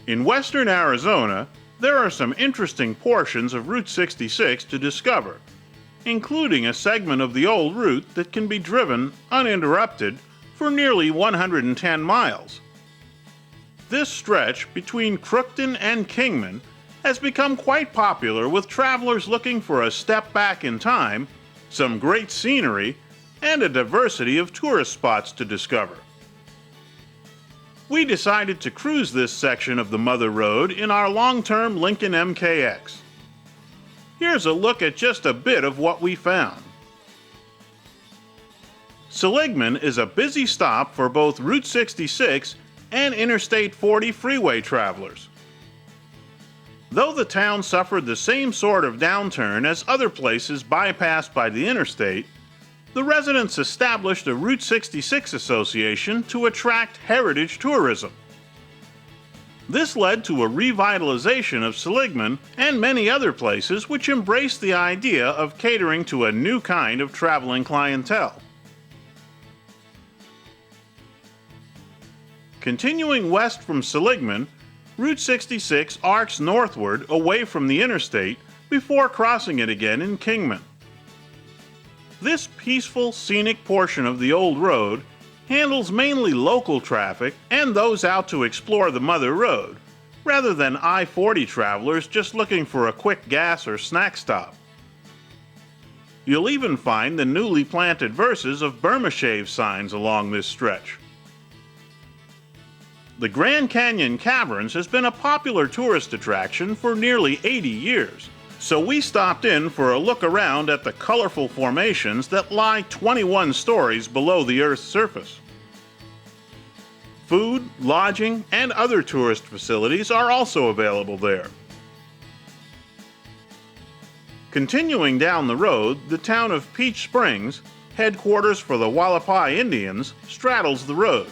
In western Arizona, there are some interesting portions of Route 66 to discover, including a segment of the old route that can be driven uninterrupted for nearly 110 miles. This stretch between Crookton and Kingman has become quite popular with travelers looking for a step back in time, some great scenery, and a diversity of tourist spots to discover. We decided to cruise this section of the Mother Road in our long-term Lincoln MKX. Here's a look at just a bit of what we found. Seligman is a busy stop for both Route 66 and Interstate 40 freeway travelers. Though the town suffered the same sort of downturn as other places bypassed by the interstate, the residents established a Route 66 association to attract heritage tourism. This led to a revitalization of Seligman and many other places which embraced the idea of catering to a new kind of traveling clientele. Continuing west from Seligman, Route 66 arcs northward away from the interstate before crossing it again in Kingman. This peaceful, scenic portion of the old road handles mainly local traffic and those out to explore the Mother Road, rather than I-40 travelers just looking for a quick gas or snack stop. You'll even find the newly planted verses of Burma Shave signs along this stretch. The Grand Canyon Caverns has been a popular tourist attraction for nearly 80 years, so we stopped in for a look around at the colorful formations that lie 21 stories below the Earth's surface. Food, lodging, and other tourist facilities are also available there. Continuing down the road, the town of Peach Springs, headquarters for the Hualapai Indians, straddles the road.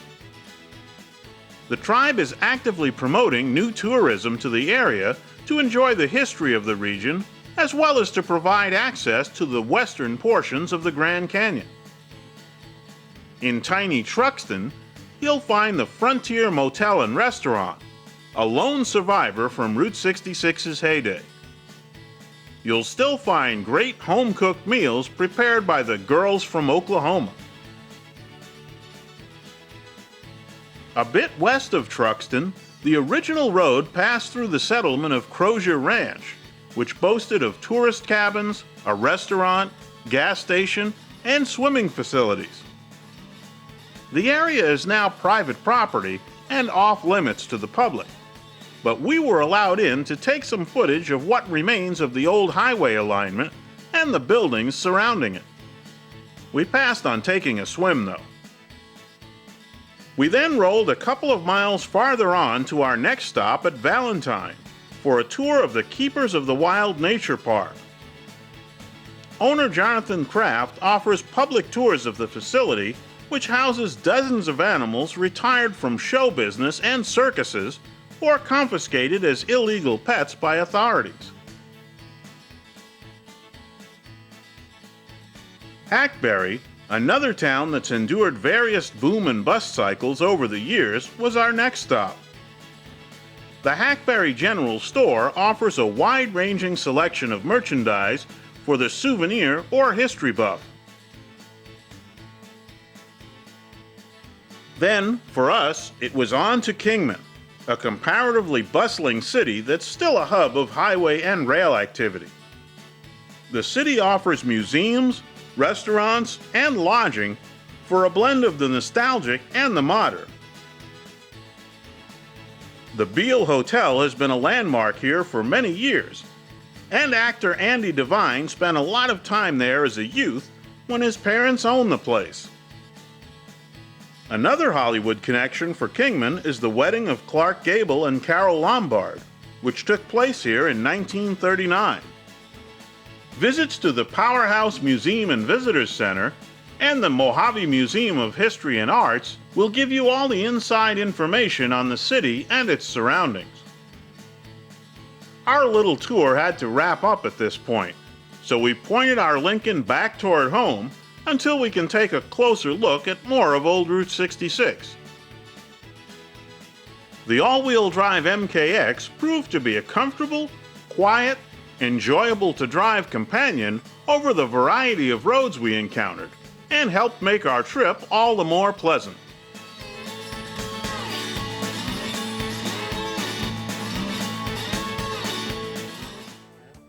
The tribe is actively promoting new tourism to the area to enjoy the history of the region, as well as to provide access to the western portions of the Grand Canyon. In tiny Truxton, you'll find the Frontier Motel and Restaurant, a lone survivor from Route 66's heyday. You'll still find great home-cooked meals prepared by the Girls from Oklahoma. A bit west of Truxton, the original road passed through the settlement of Crozier Ranch, which boasted of tourist cabins, a restaurant, gas station, and swimming facilities. The area is now private property and off-limits to the public, but we were allowed in to take some footage of what remains of the old highway alignment and the buildings surrounding it. We passed on taking a swim, though. We then rolled a couple of miles farther on to our next stop at Valentine for a tour of the Keepers of the Wild Nature Park. Owner Jonathan Kraft offers public tours of the facility, which houses dozens of animals retired from show business and circuses or confiscated as illegal pets by authorities. Hackberry, another town that's endured various boom and bust cycles over the years, was our next stop. The Hackberry General Store offers a wide-ranging selection of merchandise for the souvenir or history buff. Then, for us, it was on to Kingman, a comparatively bustling city that's still a hub of highway and rail activity. The city offers museums, restaurants, and lodging for a blend of the nostalgic and the modern. The Beale Hotel has been a landmark here for many years, and actor Andy Devine spent a lot of time there as a youth when his parents owned the place. Another Hollywood connection for Kingman is the wedding of Clark Gable and Carole Lombard, which took place here in 1939. Visits to the Powerhouse Museum and Visitors Center and the Mojave Museum of History and Arts will give you all the inside information on the city and its surroundings. Our little tour had to wrap up at this point, so we pointed our Lincoln back toward home until we can take a closer look at more of Old Route 66. The all-wheel drive MKX proved to be a comfortable, quiet, enjoyable to drive companion over the variety of roads we encountered, and helped make our trip all the more pleasant.